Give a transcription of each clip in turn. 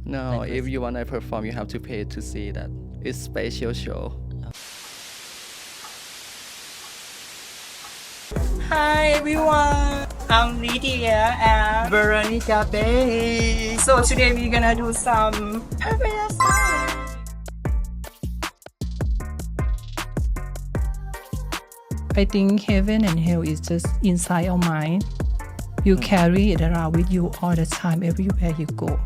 No, Like if this? you want to perform, you have to pay to see that. It's special show. Hi everyone, I'm Lydia and Veronika Bay. So today we're gonna do some happiness song. I think heaven and hell is just inside our mind. You carry it around with you all the time, everywhere you go.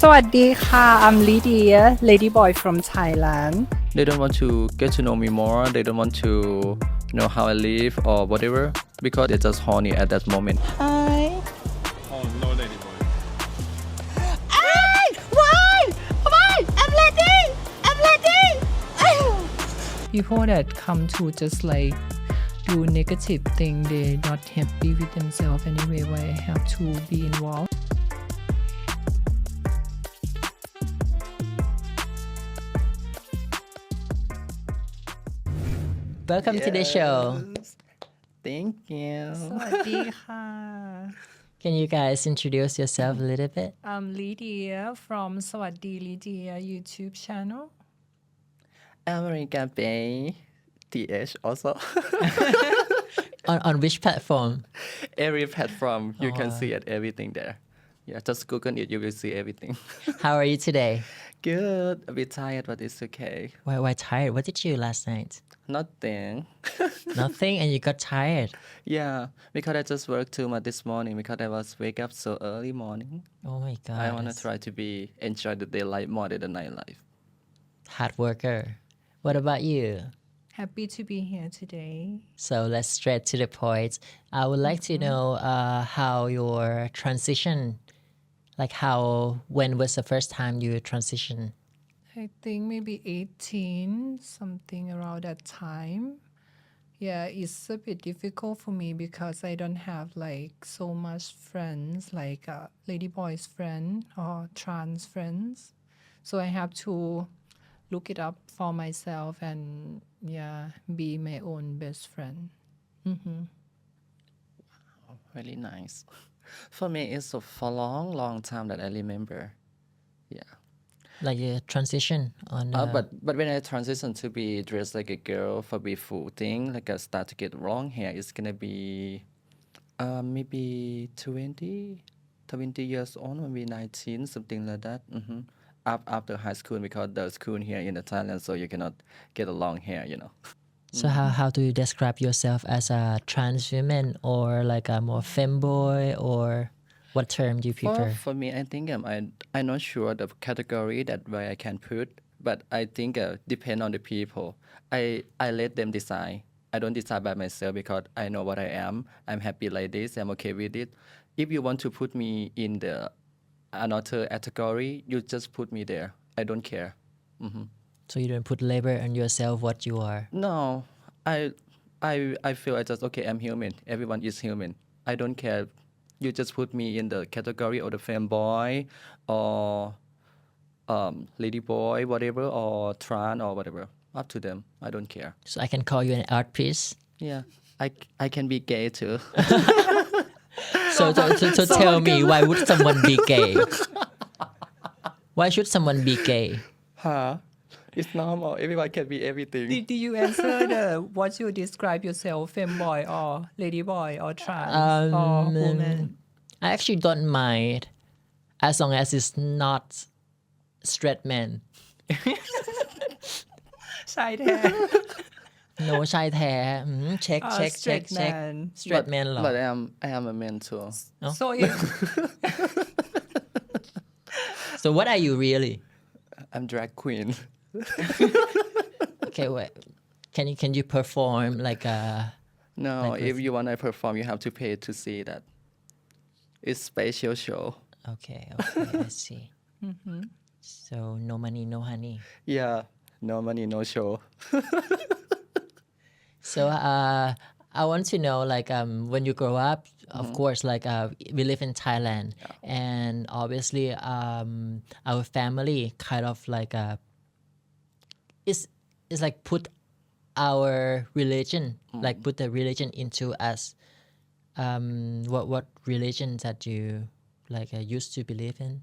I'm Lydia, Ladyboy from Thailand. They don't want to get to know me more. They don't want to know how I live or whatever because they're just horny at that moment. Hi. Oh no, Ladyboy. People that come to just like do negative thing, they're not happy with themselves anyway, why I have to be involved. Welcome to the show. Yes. Thank you. สวัสดีค่ะ Can you guys introduce yourself a little bit? I'm Lydia from สวัสดี Lydia YouTube channel. American Bay, TH also. On which platform? Every platform, you can see it, everything there. Yeah, just Google it, you will see everything. How are you today? Good. A bit tired, but it's okay. Why tired? What did you do last night? Nothing. Nothing, and you got tired. Yeah, because I just worked too much this morning because I was wake up so early morning. Oh my god. I want to try to enjoy the daylight more than the nightlife. Hard worker. What about you? Happy to be here today. So let's straight to the point. I would like to know how your transition, when was the first time you transitioned? I think maybe 18, something around that time. Yeah, it's a bit difficult for me because I don't have like so much friends, like ladyboys friend or trans friends. So I have to look it up for myself and yeah, be my own best friend. Really nice. For me, it's for long time that I remember. Yeah. Like a transition on. But when I transition to be dressed like a girl for be full thing, like I start to get long hair, it's gonna be maybe 20 years old, maybe 19, something like that. After high school, because the school here in the Thailand, so you cannot get a long hair, you know. So how do you describe yourself as a trans woman or like a more femboy, or what term do you prefer? For me, I think I'm not sure the category that way I can put, but I think depend on the people. I let them decide. I don't decide by myself because I know what I am. I'm happy like this. I'm okay with it. If you want to put me in the another category, you just put me there. I don't care. So you don't put label on yourself what you are. No, I feel I just okay. I'm human. Everyone is human. I don't care. You just put me in the category of the femboy or ladyboy, whatever, or trans or whatever. Up to them. I don't care. So I can call you an art piece. Yeah, I can be gay too. So tell me, why would someone be gay? Why should someone be gay? Huh? It's normal. Everyone can be everything. Did you answer the what you describe yourself, femboy or ladyboy or trans or woman? I actually don't mind as long as it's not straight man. ชายแท้ No ชายแท้เช็ค straight man. straight man เหรอ But I am a man too. So if So what are you really? I'm drag queen. Okay, wait. Can you perform like a No, Like if you want to perform, you have to pay to see that. It's special show. Okay, I see. So no money, no honey. Yeah, no money, no show. So I want to know like when you grow up, of course, like we live in Thailand, and obviously our family kind of like is like put our religion, like put the religion into us what religion that you like used to believe in?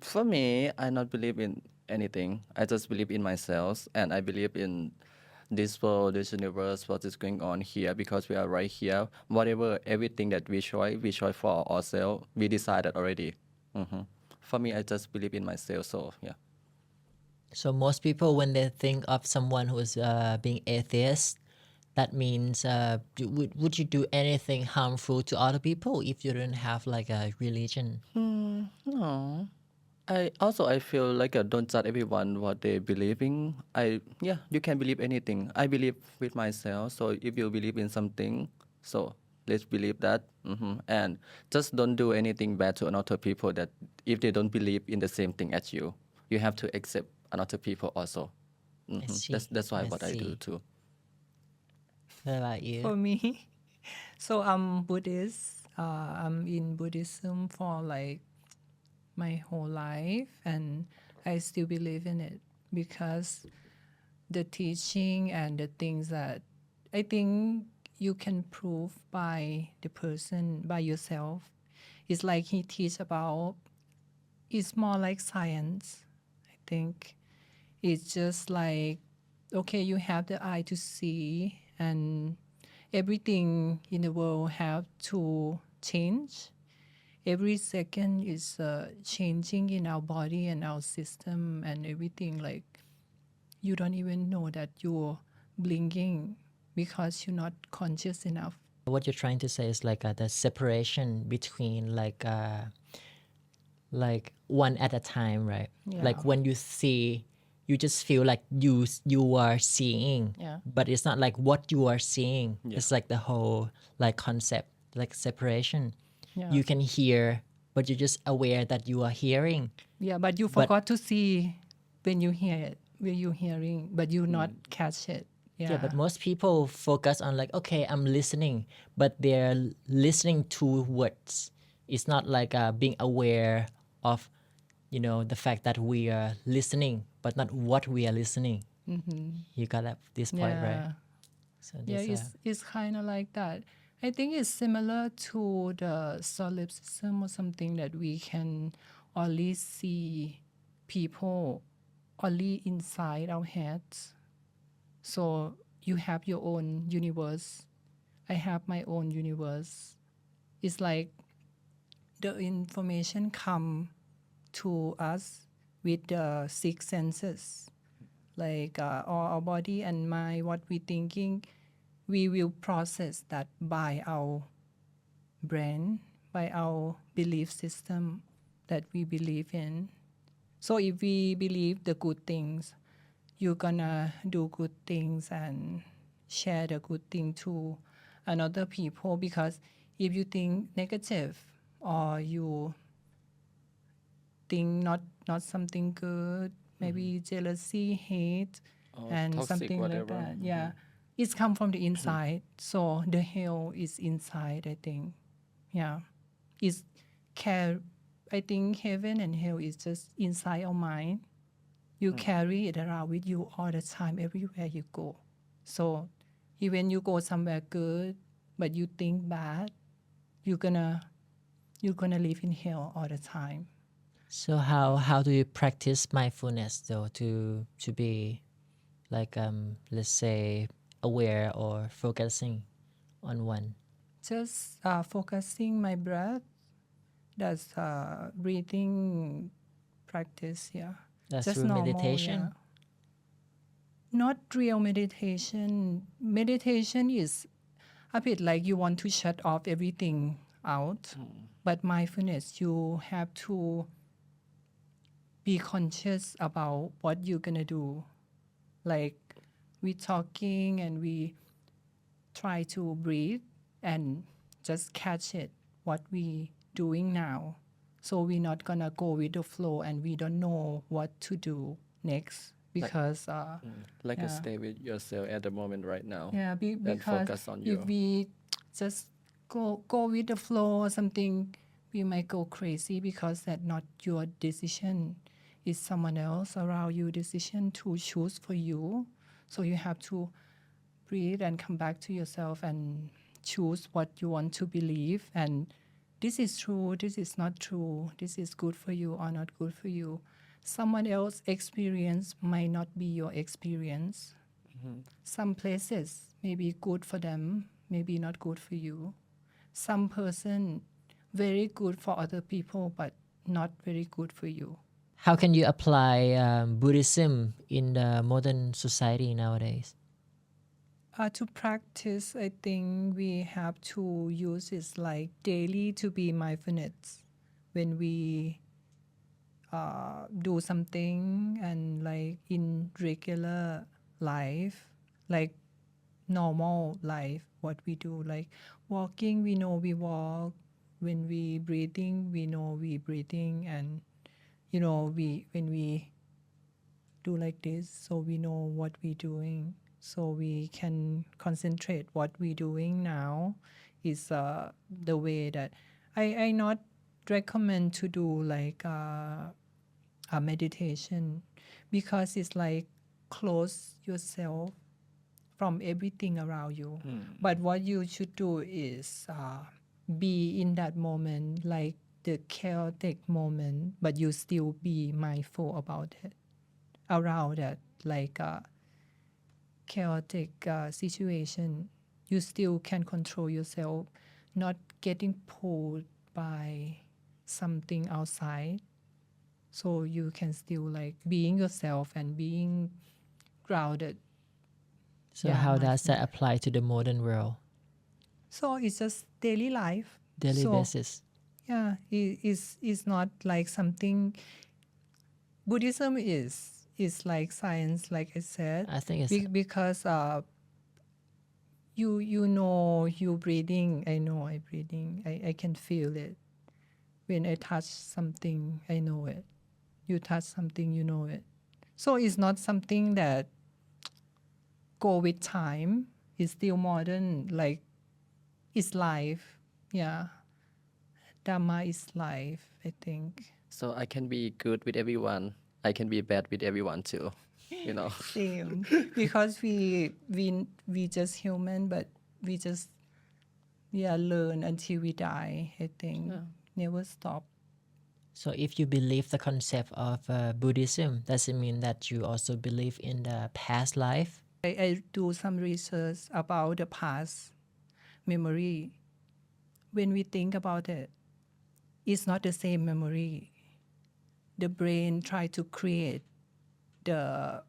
For me, I not believe in anything. I just believe in myself, and I believe in this world, this universe, what is going on here, because we are right here. Whatever, everything that we choose for ourselves. We decided already. For me, I just believe in myself. So yeah. So most people, when they think of someone who's being atheist, that means would you do anything harmful to other people if you don't have like a religion? No. I feel like don't judge everyone what they believing. You can believe anything. I believe with myself. So if you believe in something, so let's believe that. And just don't do anything bad to another people. That if they don't believe in the same thing as you have to accept another people also. I see. That's why I what I do see. too. What about you? For me, so I'm Buddhist. I'm in Buddhism for like my whole life, and I still believe in it because the teaching and the things that I think you can prove by the person, by yourself. It's like he teach about, it's more like science, I think. It's just like, okay, you have the eye to see, and everything in the world have to change. Every second is changing in our body and our system and everything. Like, you don't even know that you're blinking because you're not conscious enough. What you're trying to say is like the separation between like one at a time, right? Yeah. Like when you see, you just feel like you are seeing, Yeah. but it's not like what you are seeing. Yeah. It's like the whole like concept, like separation. Yeah. You can hear, but you're just aware that you are hearing. Yeah, but you But- forgot to see when you hear it, when you're hearing, but you not catch it. Yeah, but most people focus on like, okay, I'm listening, but they're listening to words. It's not like being aware of, the fact that we are listening, but not what we are listening. You got this point, right? So Yeah, this, it's kind of like that. I think it's similar to the solipsism or something that we can only see people only inside our heads. So you have your own universe. I have my own universe. It's like the information come to us with the six senses, like our body and mind, what we thinking, we will process that by our brain, by our belief system that we believe in. So if we believe the good things, you're gonna do good things and share the good thing to another people, because if you think negative or you think not something good, maybe jealousy, hate, Or and toxic, something whatever. like that. Yeah, it's come from the inside. So the hell is inside, I think. Yeah, it's care. I think heaven and hell is just inside our mind. You carry it around with you all the time, everywhere you go. So even you go somewhere good, but you think bad, you're gonna live in hell all the time. So how do you practice mindfulness though to be like let's say aware or focusing on one? Just focusing my breath. That's breathing practice. Yeah. That's just through normal, meditation? yeah. Not real meditation. Meditation is a bit like you want to shut off everything out. But mindfulness, you have to be conscious about what you're going to do. Like we talking and we try to breathe and just catch it, what we doing now. So we're not going to go with the flow and we don't know what to do next because Like Yeah. stay with yourself at the moment right now. yeah, And because focus on you. if we just go with the flow or something, we might go crazy because that's not your decision. It's someone else around you decision to choose for you. So you have to breathe and come back to yourself and choose what you want to believe, and this is true, this is not true, this is good for you or not good for you. Someone else's experience might not be your experience. Some places may be good for them, maybe not good for you. Some person very good for other people, but not very good for you. How can you apply Buddhism in the modern society nowadays? To practice, I think we have to use it like daily to be mindfulness. When we do something and like in regular life, like normal life, what we do, like walking, we know we walk. When we breathing, we know we breathing, and when we do like this, so we know what we're doing, so we can concentrate what we're doing now. Is the way that I not recommend to do like a meditation, because it's like close yourself from everything around you. But what you should do is be in that moment, like the chaotic moment, but you still be mindful about it, around that like chaotic situation. You still can control yourself, not getting pulled by something outside. So you can still like being yourself and being grounded. So how does that apply to the modern world, So it's just daily life. daily So, basis? yeah, it's not like something. Buddhism is like science, like I said. I think it's Because you know you breathing. I know I breathing. I can feel it. When I touch something, I know it. You touch something, you know it. So it's not something that go with time. It's still modern. Like it's life. Yeah. Dharma is life, I think. So I can be good with everyone. I can be bad with everyone too. Same. Because we just human, but we just learn until we die, I think. Never stop. so if you believe the concept of Buddhism, does it mean that you also believe in the past life? I do some research about the past memory. When we think about it, it's not the same memory. The brain try to create the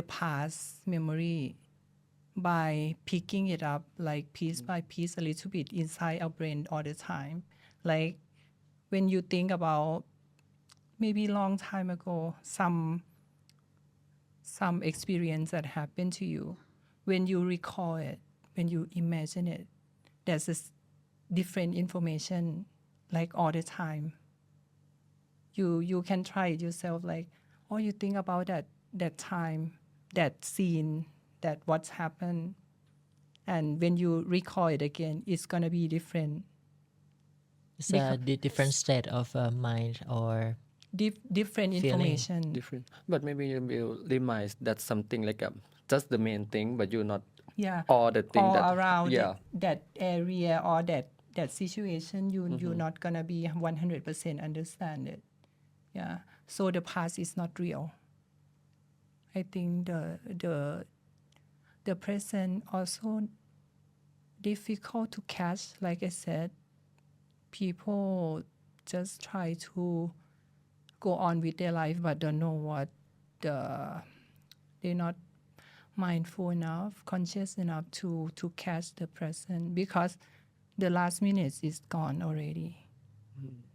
past memory by picking it up like piece by piece a little bit inside our brain all the time. Like when you think about maybe long time ago, some experience that happened to you, when you recall it, when you imagine it, there's this different information like all the time. You can try it yourself, like, oh, you think about that time, that scene, that what's happened, and when you recall it again, it's gonna be different. It's a different state of mind or Different Feeling. information. Different. But maybe you will remind that something like just the main thing, but you're not Yeah, all the thing all that around yeah. that area or that situation. You're not gonna be 100% understand it. Yeah, so the past is not real. I think the present also difficult to catch. Like I said, people just try to go on with their life but don't know what they're not mindful enough, conscious enough to catch the present, because the last minute is gone already.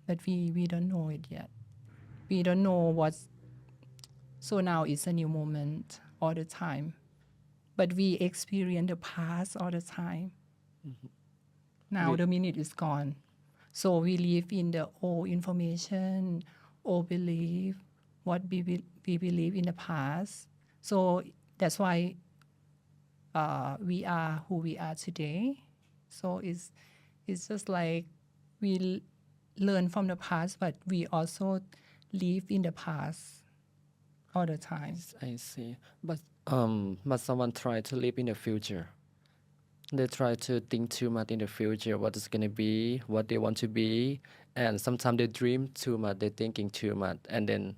But we don't know it yet. We don't know what's. So now it's a new moment all the time. But we experience the past all the time. Now the minute is gone. So we live in the old information, old belief, what we believe in the past. So that's why we are who we are today. So it's just like we learn from the past, but we also live in the past all the time. I see. But someone try to live in the future. They try to think too much in the future, what is gonna be, what they want to be, and sometimes they dream too much. They're thinking too much, and then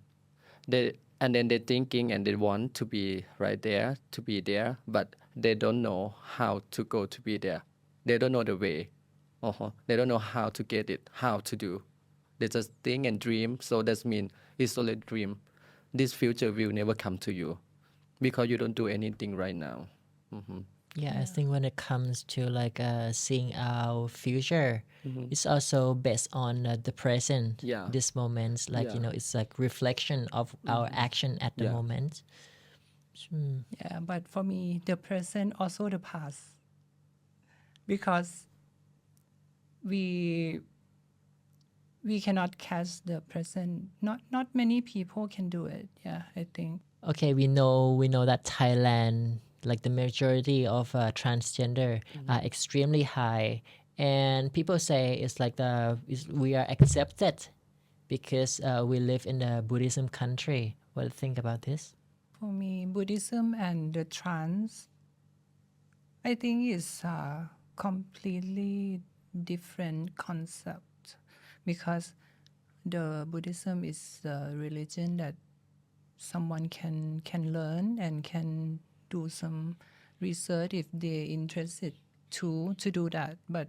they're thinking and they want to be right there, to be there, but they don't know how to go to be there. They don't know the way. They don't know how to get it, how to do. They just think and dream. So that means it's only dream. This future will never come to you because you don't do anything right now. Yeah, I think when it comes to like seeing our future, it's also based on the present, Yeah. this moment. Like, Yeah. it's like reflection of our action at the Yeah. moment. Yeah, but for me, the present also the past, because we cannot catch the present. Not many people can do it. Yeah, I think. Okay, we know that Thailand, like the majority of transgender are extremely high, and people say it's like we are accepted because we live in a Buddhism country. What do you think about this? For me, Buddhism and the trance, I think is a completely different concept, because the Buddhism is a religion that someone can learn and can do some research if they're interested to do that. But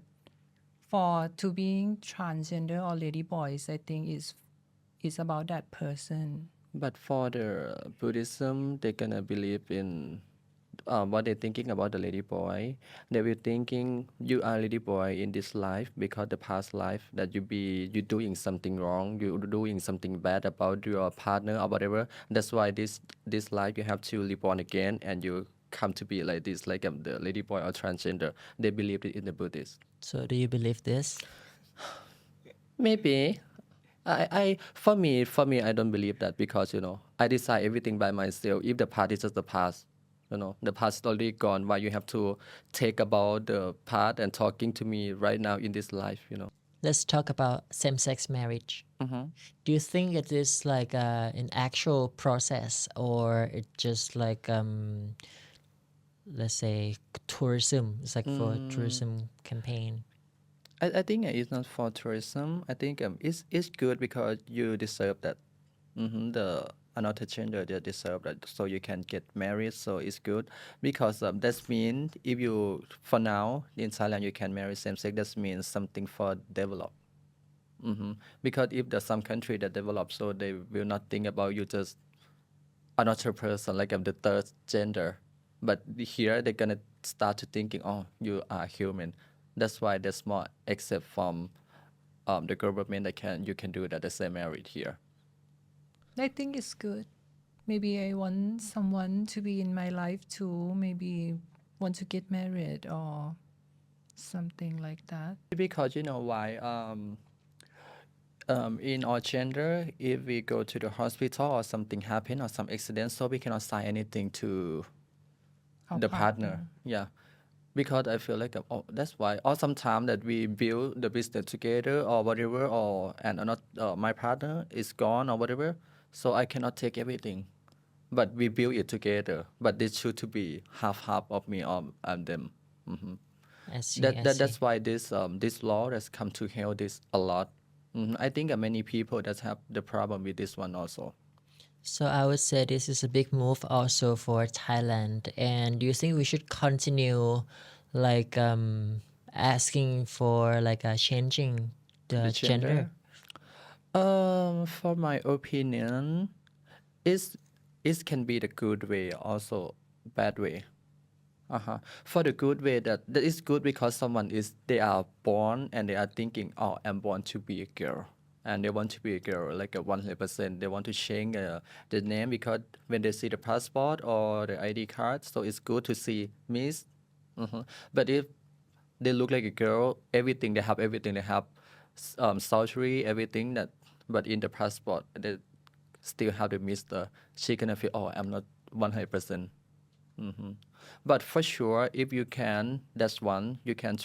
for to being transgender or ladyboys, I think is about that person. But for the Buddhism, they're gonna believe in what they're thinking about the lady boy. They will thinking you are lady boy in this life because the past life that you doing something wrong, you doing something bad about your partner or whatever. That's why this life you have to reborn again and you come to be like this, like the lady boy or transgender. They believe it in the Buddhist. So, do you believe this? Maybe. For me, I don't believe that because I decide everything by myself. If the past is just the past, the past is already gone. Why you have to take about the past and talking to me right now in this life? Let's talk about same-sex marriage. Do you think it is like an actual process, or it just like let's say tourism? It's like for tourism campaign. I think it's not for tourism. I think it's good because you deserve that. The another gender they deserve that, so you can get married. So it's good because that means if you for now in Thailand you can marry same sex. That means something for develop. Because if there's some country that develop, so they will not think about you just another person like the third gender, but here they're gonna start to thinking, oh, you are human. That's why there's more except from the government that you can do that the same married here. I think it's good. Maybe I want someone to be in my life too. Maybe want to get married or something like that. Because you know why? In our gender, if we go to the hospital or something happen or some accident, so we cannot sign anything to Our the partner. Yeah. Because I feel like that's why. Or sometimes that we build the business together or whatever, and not my partner is gone or whatever, so I cannot take everything. But we build it together. But this should to be half of me or and them. I see. I see. That's why this law has come to help this a lot. I think many people that have the problem with this one also. So I would say this is a big move also for Thailand. And do you think we should continue like asking for like changing the gender? For my opinion, is it can be the good way also bad way. For the good way that is good because they are born and they are thinking, oh, I'm born to be a girl, and they want to be a girl like a 100%. They want to change the name because when they see the passport or the ID card, so it's good to see Miss. But if they look like a girl, everything they have surgery, everything that, but in the passport they still have the Mister. She gonna feel, oh, I'm not 100%. But for sure, if you can, that's one, you can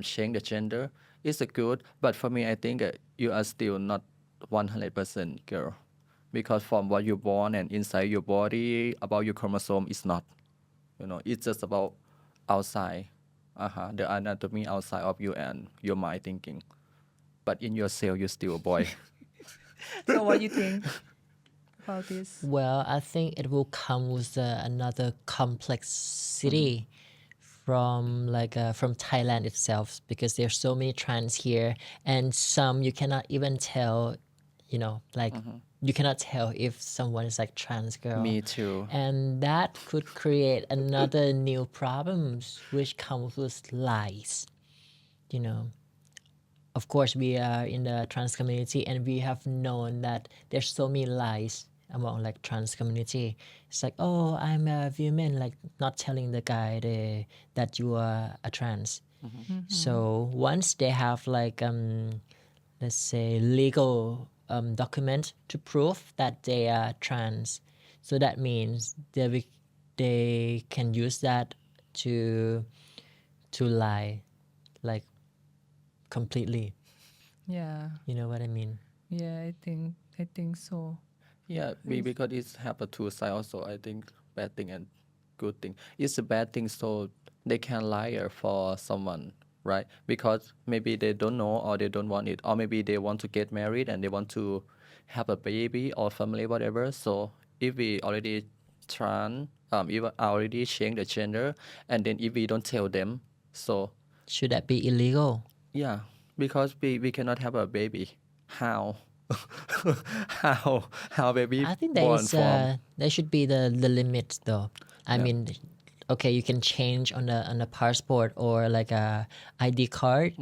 change the gender. It's a good, but for me, I think you are still not 100% girl. Because from what you're born and inside your body, about your chromosome, it's not. It's just about outside. the anatomy outside of you and your mind thinking. But in yourself, you're still a boy. So what do you think about this? Well, I think it will come with another complexity from Thailand itself, because there's so many trans here, and some you cannot even tell, you cannot tell if someone is like trans girl. Me too. And that could create another new problems, which comes with lies. You know, of course, we are in the trans community, and we have known that there's so many lies among like trans community. It's like, oh, I'm a woman, like not telling the guy that you are a trans. So once they have like let's say legal document to prove that they are trans, so that means they can use that to lie, like completely. Yeah, You know what I mean? yeah, I think so. Yeah, because it's have a two side also. I think bad thing and good thing. It's a bad thing, so they can lie for someone, right? Because maybe they don't know or they don't want it, or maybe they want to get married and they want to have a baby or family, whatever. So if we already if I already change the gender, and then if we don't tell them, so Should that be illegal? yeah, because we cannot have a baby. How? how baby I think born from? there should be the limits though. I mean, okay, you can change on the passport or like a ID card,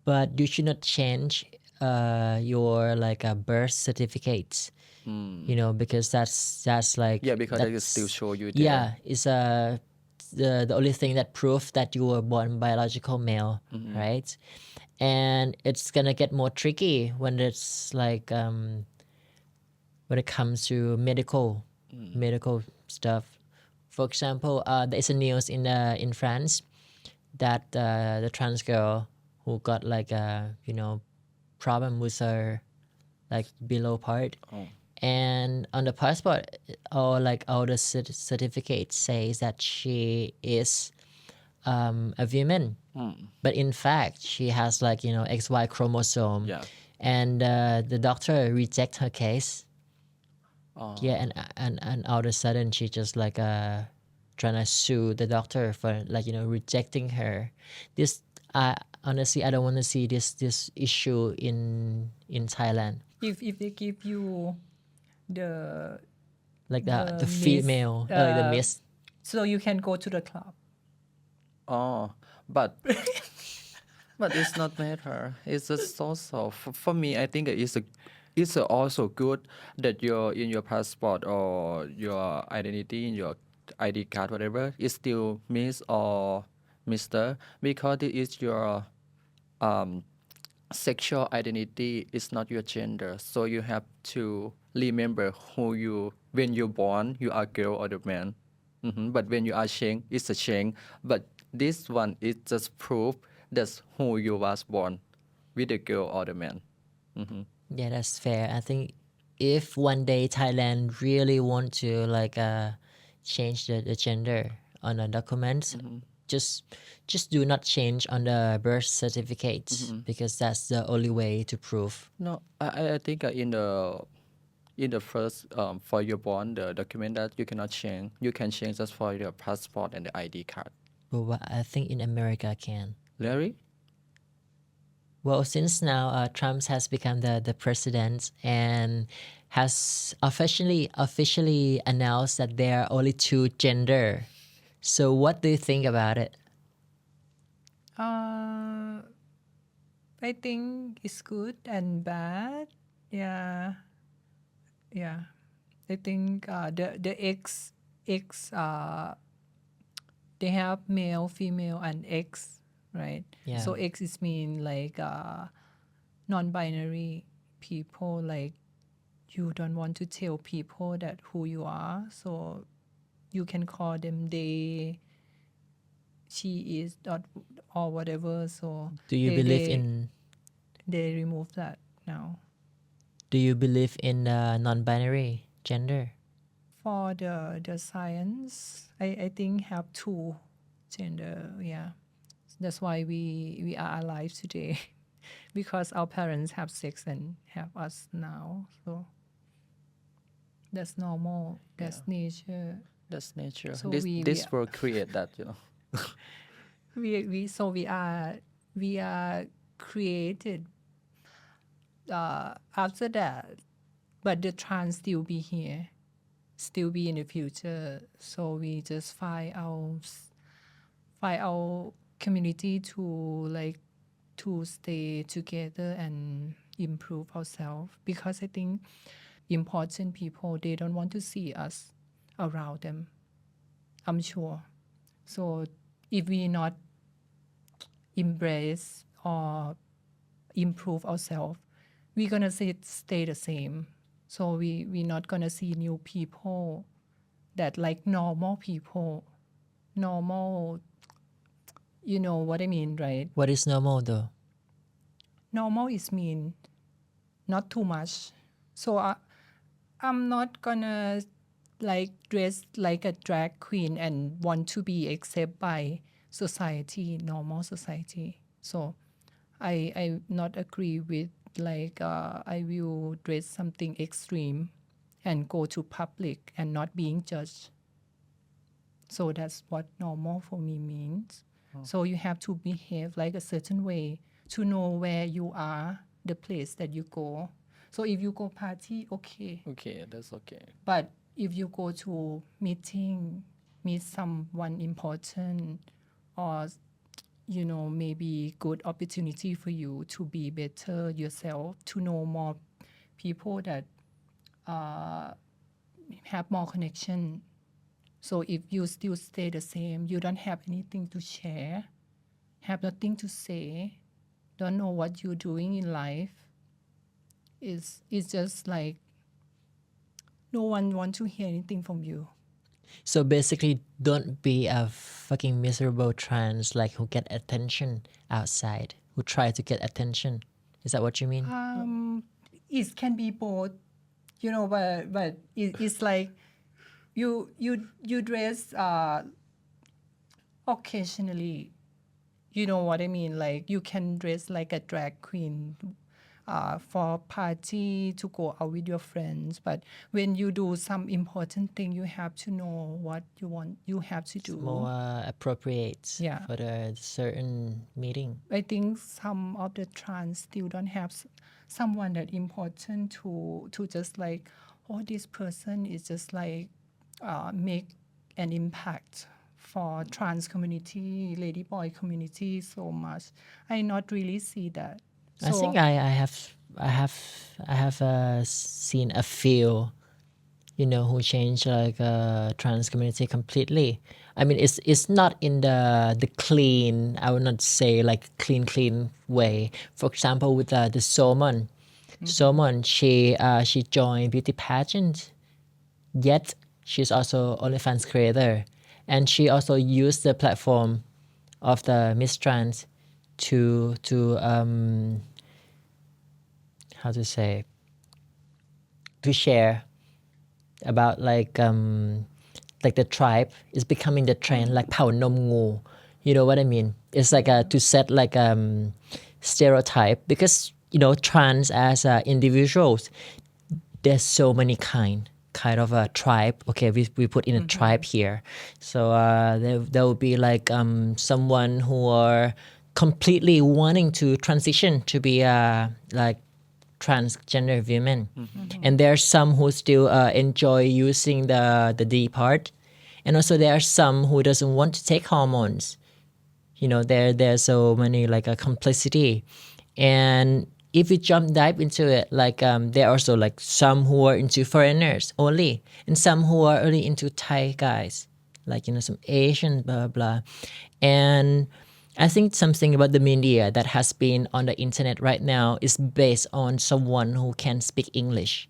but you should not change your like a birth certificates. You know, because that's like Yeah, because they that's, still show you there. yeah, it's the only thing that proves that you were born biological male, right? And it's gonna get more tricky when it's like when it comes to medical stuff. For example, there is a news in France that the trans girl who got like a problem with her like below part, and on the passport or like all the certificates says that she is a woman, but in fact she has like XY chromosome. Yeah. And the doctor reject her case. Yeah, and all of a sudden she just like trying to sue the doctor for like rejecting her. This honestly I don't want to see this issue in Thailand, If they give you the like the miss, female the miss. so you can go to the club. Oh, but but it's not matter. It's just also for me. I think it's also good that your in your passport or your identity in your ID card whatever is still Miss or Mister, because it is your um sexual identity is not your gender. So you have to remember who you when you're born you are girl or the man. But when you are Sheng, it's a Sheng. But this one is just proof that's who you was born, with the girl or the man. Yeah, that's fair. I think if one day Thailand really want to like change the gender on the documents, just do not change on the birth certificates, because that's the only way to prove. No, I think in the first for your born the document that you cannot change. You can change just for your passport and the ID card. But I think in America can. Larry? Well, since now Trump has become the president and has officially announced that there are only two gender. So what do you think about it? I think it's good and bad. Yeah. I think the X they have male, female, and X, right? Yeah. So X is mean like non-binary people, like you don't want to tell people that who you are, so you can call them they, she is, or whatever. So Do you believe in they remove that now. Do you believe in non-binary gender? For the science, I think have two gender, yeah. That's why we are alive today because our parents have sex and have us now. So that's normal. That's nature. That's nature. So This world create that, we are created after that, but the trans still be here, still be in the future. So we just find our community to stay together and improve ourselves, because I think important people, they don't want to see us around them, I'm sure. So if we not embrace or improve ourselves, we're gonna stay the same. So we're not gonna see new people that like normal people. Normal, you know what I mean, right? What is normal though? Normal is mean not too much. So I'm not gonna like dress like a drag queen and want to be accepted by society, normal society. So I not agree with like I will dress something extreme and go to public and not being judged. So that's what normal for me means. So you have to behave like a certain way to know where you are, the place that you go. So if you go party, okay. Okay, that's okay. But if you go to meeting, meet someone important, or maybe good opportunity for you to be better yourself, to know more people that have more connection. So if you still stay the same, you don't have anything to share, have nothing to say, don't know what you're doing in life, it's just like no one wants to hear anything from you. So basically, don't be a fucking miserable trans like who get attention outside, who try to get attention. Is that what you mean? It can be both, but it's like you dress occasionally. You know what I mean? Like you can dress like a drag queen for party, to go out with your friends. But when you do some important thing, you have to know what you have to do. More appropriate Yeah. for the certain meeting. I think some of the trans still don't have someone that important to just like, oh, this person is just like make an impact for trans community, ladyboy community so much. I not really see that. I think I have seen a few, who changed like trans community completely. I mean, it's not in the clean. I would not say like clean way. For example, with the Solomon, she joined beauty pageant. Yet she's also OnlyFans creator, and she also used the platform of the Miss Trans to how to say, to share about like the tribe is becoming the trend, like เผ่านมงู you know what I mean? It's like to set like stereotype, because trans as individuals, there's so many kind of a tribe. Okay, we put in a tribe here. So there will be like someone who are completely wanting to transition to be like transgender women, and there are some who still enjoy using the D part, and also there are some who doesn't want to take hormones. There's so many like a complexity, and if we dive into it, like there are also like some who are into foreigners only, and some who are only into Thai guys, like some Asian blah blah. And I think something about the media that has been on the internet right now is based on someone who can speak English.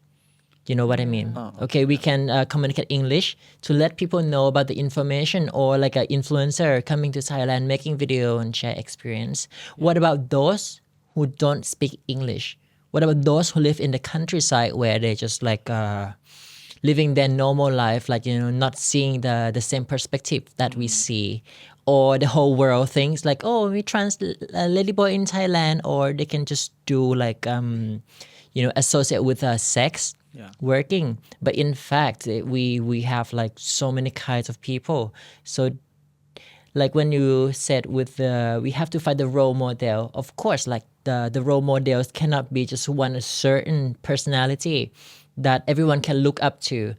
You know what I mean? Okay, we can communicate English to let people know about the information, or like an influencer coming to Thailand making video and share experience. What about those who don't speak English? What about those who live in the countryside where they just like living their normal life, like not seeing the same perspective that we see, or the whole world thinks like, oh, we trans ladyboy in Thailand, or they can just do like associate with sex Yeah. working. But in fact, we have like so many kinds of people. So like when you said with we have to find the role model, of course, like the role models cannot be just one certain personality that everyone can look up to.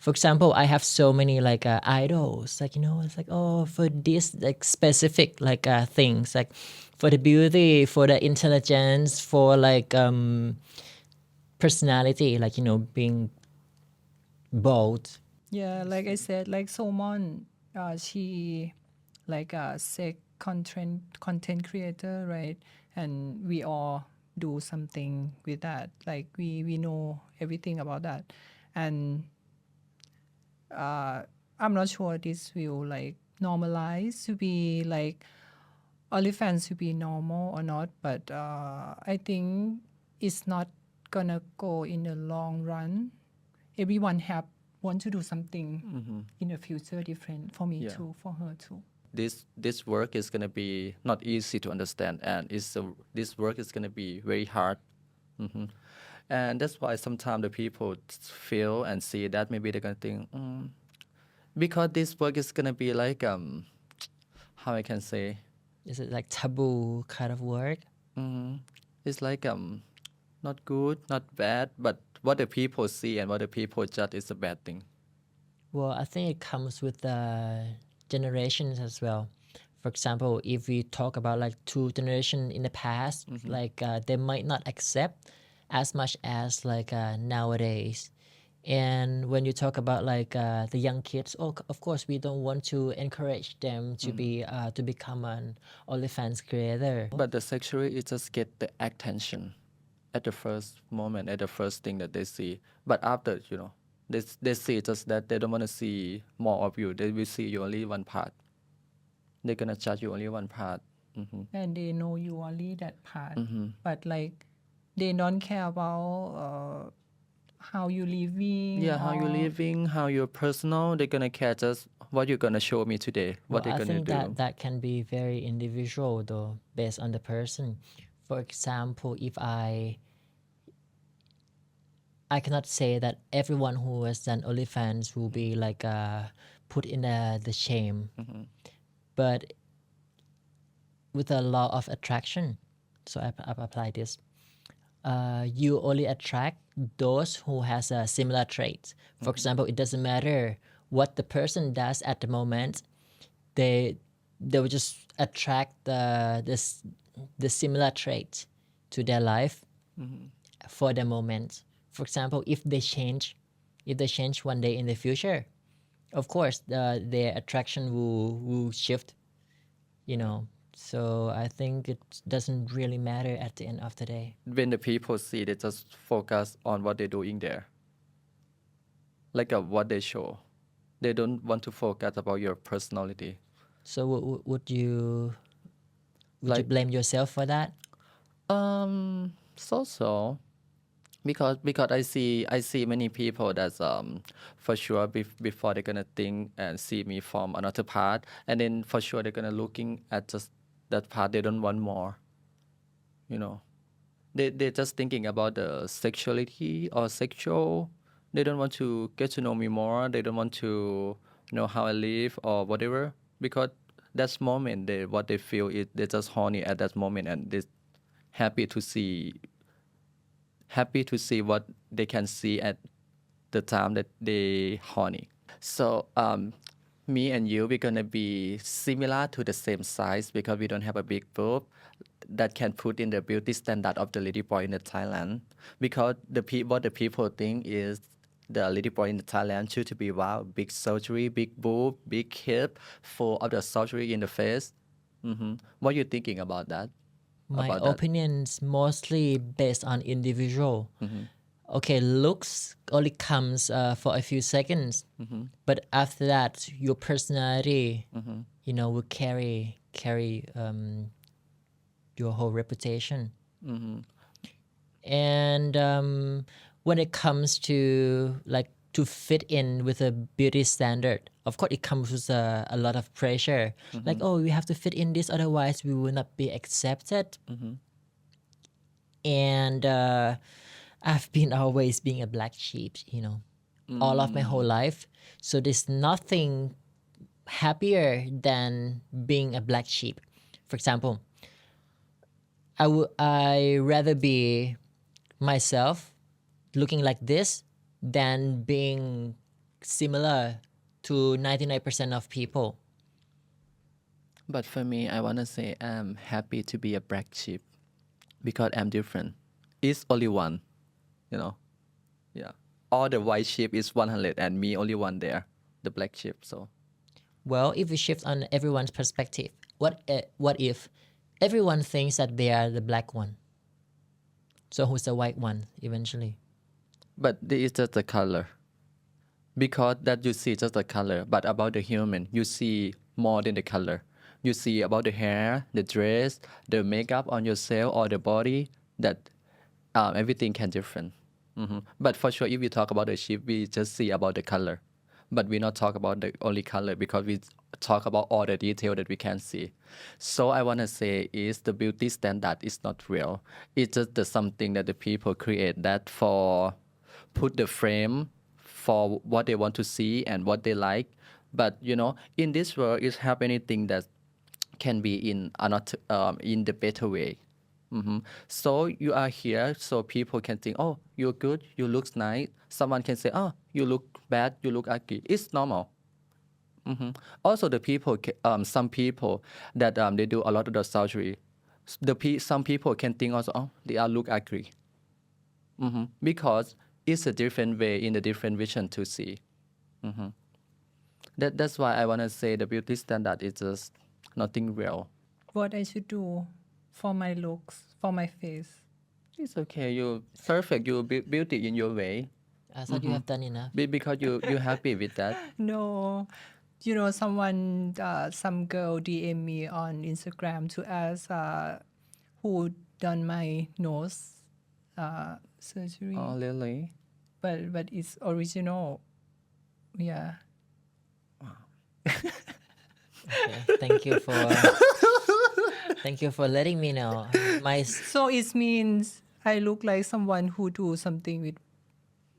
For example, I have so many like idols, like it's like, oh, for this like specific like things, like for the beauty, for the intelligence, for like personality, like being bold. Yeah, like I said, like Solomon, she like a sex content creator, right? And we all do something with that. Like we know everything about that, and I'm not sure this will like normalize to be like OnlyFans to be normal or not, but I think it's not gonna go in the long run. Everyone have want to do something in the future different for me Yeah. too, for her too. This work is gonna be not easy to understand, and this work is gonna be very hard. And that's why sometimes the people feel and see that maybe they're gonna think, because this work is gonna be like how I can say, Is it like taboo kind of work? it's like not good, not bad, but what the people see and what the people judge is a bad thing. Well, I think it comes with generations as well. For example, if we talk about like two generations in the past, like they might not accept as much as like nowadays. And when you talk about like the young kids, of course we don't want to encourage them to be to become an OnlyFans creator. But the sexuality is just get the attention at the first moment, at the first thing that they see. But after, they see just that they don't want to see more of you. They will see you only one part. They're gonna judge you only one part. And they know you only that part, but like they don't care about how you living. Yeah, how you or- living, how you're personal. They're gonna care just what you're gonna show me today, what Well, they're I gonna think do. that can be very individual though, based on the person. For example, if I cannot say that everyone who has done OnlyFans will be like put in the shame, but with a law of attraction, so I apply this. You only attract those who has a similar traits. For example, it doesn't matter what the person does at the moment, they will just attract the similar trait to their life for the moment. For example, if they change one day in the future, of course their attraction will shift, So I think it doesn't really matter at the end of the day. When the people see, they just focus on what they're doing there, like what they show. They don't want to focus about your personality. So would you Like- blame yourself for that? So because I see many people that's for sure before they're gonna think and see me from another part, and then for sure they're gonna looking at just that part. They don't want more. They're just thinking about the sexuality or sexual. They don't want to get to know me more. They don't want to know how I live or whatever, because that moment what they feel is they're just horny at that moment, and they're happy to see what they can see at the time that they horny. So me and you, we're gonna be similar to the same size because we don't have a big boob that can put in the beauty standard of the ladyboy in the Thailand. Because what the people think is the ladyboy in the Thailand should to be wow, big surgery, big boob, big hip, full of the surgery in the face. What are you thinking about that? My About that? opinions mostly based on individual. Okay, looks only comes for a few seconds, but after that, your personality, will carry your whole reputation. And when it comes to like to fit in with a beauty standard, of course it comes with a lot of pressure. Like, oh, we have to fit in this, otherwise we will not be accepted. And I've been always being a black sheep, all of my whole life. So there's nothing happier than being a black sheep. For example, I rather be myself looking like this than being similar to 99% of people. But for me, I want to say I'm happy to be a black sheep because I'm different. It's only one, you know. Yeah. All the white sheep is 100 and me only one there, the black sheep. So Well, if we shift on everyone's perspective, what if everyone thinks that they are the black one? So who's the white one eventually? but this is just the color. Because that you see just the color, but about the human, you see more than the color. You see about the hair, the dress, the makeup on yourself or the body, that everything can different. But for sure, if we talk about the sheep, we just see about the color. But we not talk about the only color because we talk about all the detail that we can see. So I want to say is the beauty standard is not real. It's just something that the people create that for put the frame for what they want to see and what they like. But in this world, is have anything that can be in not in the better way. So you are here, so people can think, oh, you're good, you look nice. Someone can say, oh, you look bad, you look ugly. It's normal. Also, the people, some people that they do a lot of the surgery, some people can think also, oh, they are look ugly. Because it's a different way in a different vision to see. That's why I want to say the beauty standard is just nothing real. What I should do for my looks, for my face. It's okay. You perfect. You beauty in your way. I thought you have done enough. Because you happy with that. No, someone, some girl DM me on Instagram to ask who done my nose surgery. Oh, really? But it's original. Yeah. Okay, thank you for letting me know. So it means I look like someone who do something with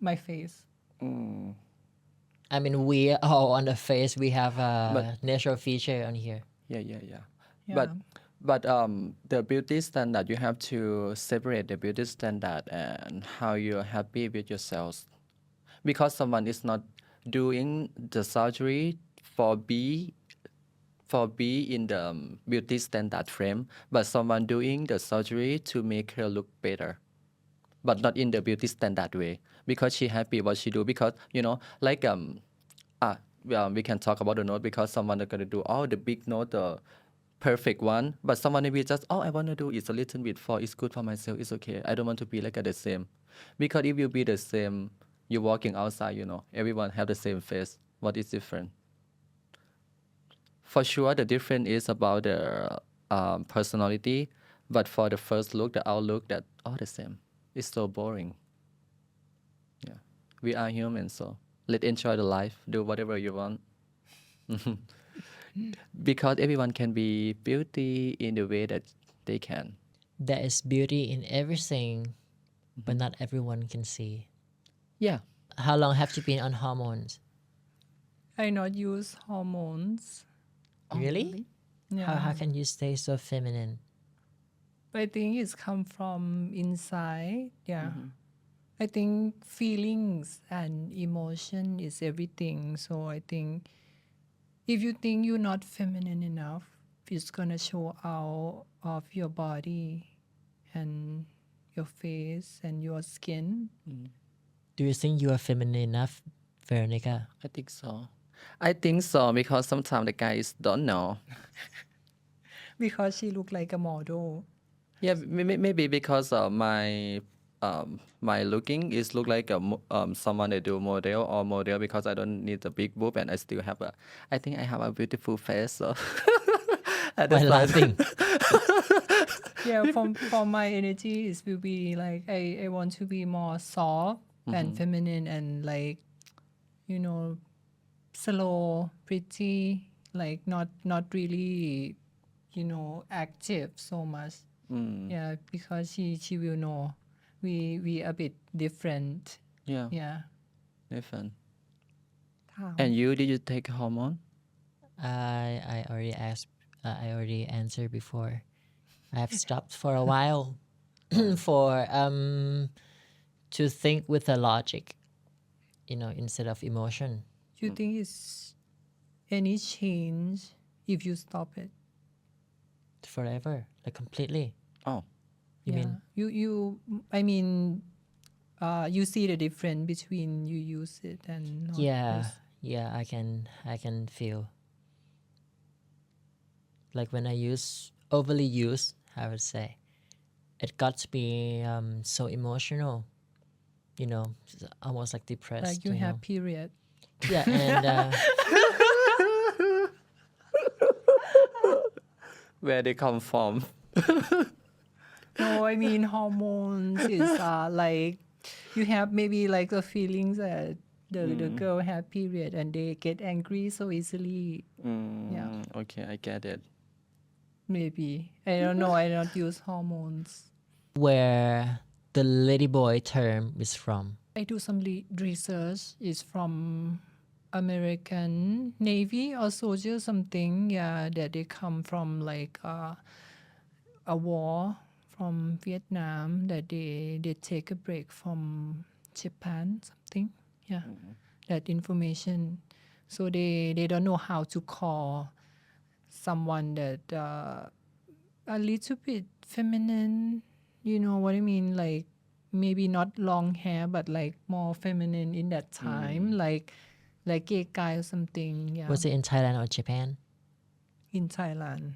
my face. I mean, we all on the face, we have a natural feature on here. Yeah. Yeah. But the beauty standard, you have to separate the beauty standard and how you're happy with yourself. Because someone is not doing the surgery for be in the beauty standard frame, but someone doing the surgery to make her look better, but not in the beauty standard way, because she happy what she do. Because like we can talk about the note, because someone is gonna do all the big note, the perfect one, but someone maybe just, oh, I want to do is a little bit for it's good for myself, it's okay, I don't want to be like the same. Because if you be the same, you're walking outside, everyone have the same face. What is different? For sure, the difference is about the personality, but for the first look, the outlook, that all the same. It's so boring. Yeah, we are humans, so let's enjoy the life. Do whatever you want. Because everyone can be beauty in the way that they can. There is beauty in everything, but not everyone can see. Yeah. How long have you been on hormones? I not use hormones. Really? Yeah. How can you stay so feminine? I think it's come from inside. Yeah. I think feelings and emotion is everything. So I think if you think you're not feminine enough, it's gonna show out of your body and your face and your skin. Do you think you are feminine enough, Veronika? I think so. Because sometimes the guys don't know. Because she look like a model. Yeah, maybe because my looking is look like someone that do model or model, because I don't need a big boob and I still have I think I have a beautiful face. So Why laughing? Yeah, for my energy, it will be like I want to be more soft and feminine and like, slow, pretty, like not really, active so much. Yeah, because she will know we a bit different. Yeah, Yeah. different. ถาม And you, did you take hormone? I already asked. I already answered before. I have stopped for a while for to think with the logic, instead of emotion. you think it's any change if you stop it? Forever, like completely. Oh, You mean? you I mean you see the difference between you use it and not Yeah, use. yeah. I can feel. Like when I overly use, I would say, it got me so emotional. Almost like depressed. Like you have period. Yeah, and where they come from? No, I mean hormones is like you have maybe like the feelings that the girl have period and they get angry so easily. Yeah. Okay, I get it. Maybe. I don't know. I don't use hormones. where the ladyboy term is from. I do some research. It's from American Navy or soldier something. Yeah, that they come from like a war from Vietnam. That they take a break from Japan something. Yeah, that information. So they don't know how to call someone that a little bit feminine. You know what I mean? Like maybe not long hair, but like more feminine in that time, like gay guy or something. Yeah, Was it in Thailand or Japan? in Thailand.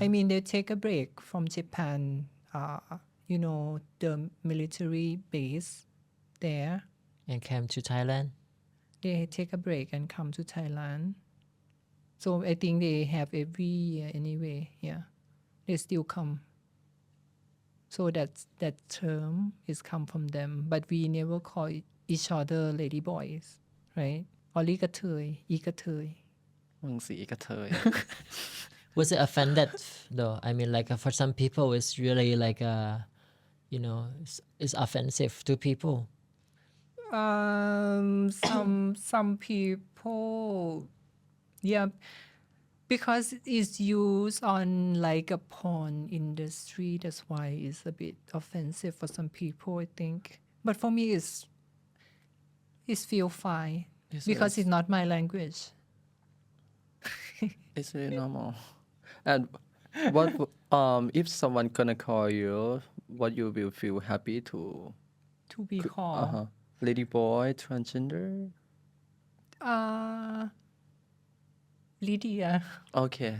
I mean, they take a break from Japan. The military base there. And came to Thailand? They take a break and come to Thailand. So I think they have every year anyway. Yeah, they still come. So that term is come from them, but we never call each other ladyboys, right? Only กระเทย อีกระเทย มึงสีกระเทย Was it offended though? I mean, like for some people, it's really like it's offensive to people. Some people, yeah, because it's used on like a porn industry. That's why it's a bit offensive for some people, I think. But for me, it's feel fine because it's not my language. It's really normal. And what if someone gonna call you, what you will feel happy to? To be called. Ladyboy, transgender. Lydia. Okay.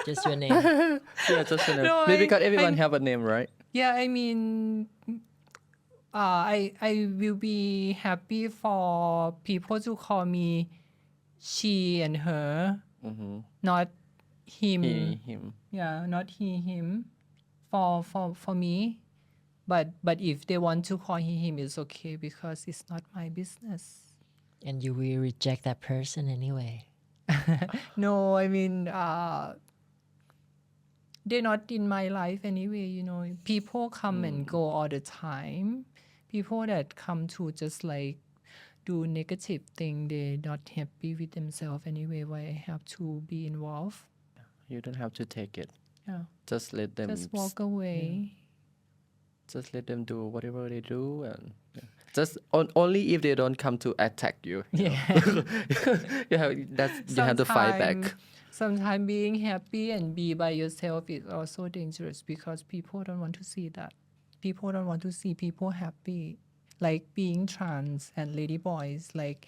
Just your name. Yeah, just a name. No, Maybe because I- everyone I'm- have a name, right? Yeah, I mean, I will be happy for people to call me she and her, not him. He, him. Yeah, not he, him. For me, but if they want to call he, him, it's okay because it's not my business. And you will reject that person anyway. No, I mean, they're not in my life anyway. People come and go all the time. People that come to just like do negative thing, they're not happy with themselves anyway. Why I have to be involved? You don't have to take it. Yeah, Just let them. just walk away. Just let them do whatever they do, and just only if they don't come to attack you. Yeah. You have to fight back. Sometimes being happy and be by yourself is also dangerous because people don't want to see that. People don't want to see people happy. Like being trans and ladyboys, like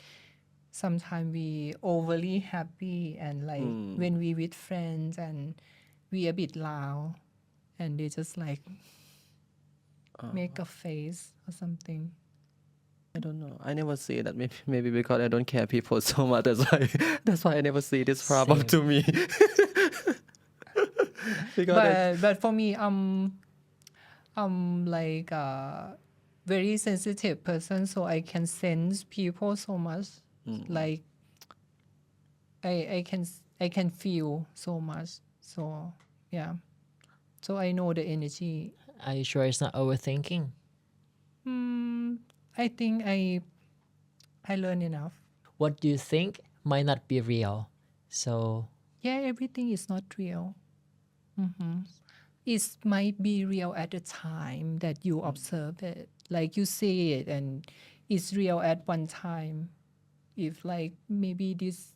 sometimes we overly happy and like when we with friends and we a bit loud and they just like make a face or something. I don't know. I never see that. Maybe because I don't care people so much. That's why I never see this problem Same. to me. Because But for me, I'm like a very sensitive person, so I can sense people so much. Like I can feel so much. So yeah. So I know the energy. Are you sure it's not overthinking? I think I learn enough. What do you think might not be real? So Yeah, everything is not real. It might be real at the time that you observe it. Like you see it and it's real at one time. If like maybe this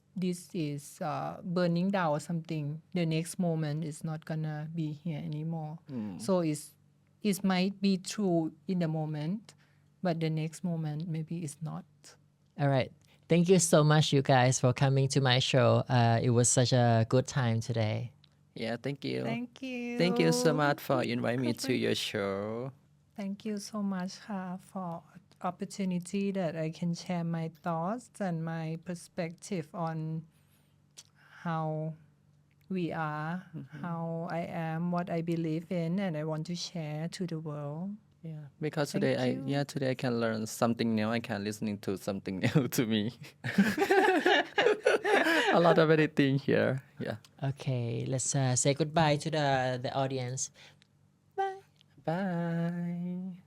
is burning down or something, the next moment is not gonna be here anymore. So it might be true in the moment, but the next moment maybe it's not. all right. Thank you so much, you guys, for coming to my show. It was such a good time today. Yeah, thank you. Thank you. Thank you so much for inviting me to your show. Thank you so much for opportunity that I can share my thoughts and my perspective on how we are, how I am, what I believe in, and I want to share to the world. Yeah, because Thank today you. today I can learn something new. I can listening to something new to me. A lot of anything here. Yeah. Okay, let's say goodbye to the audience. Bye.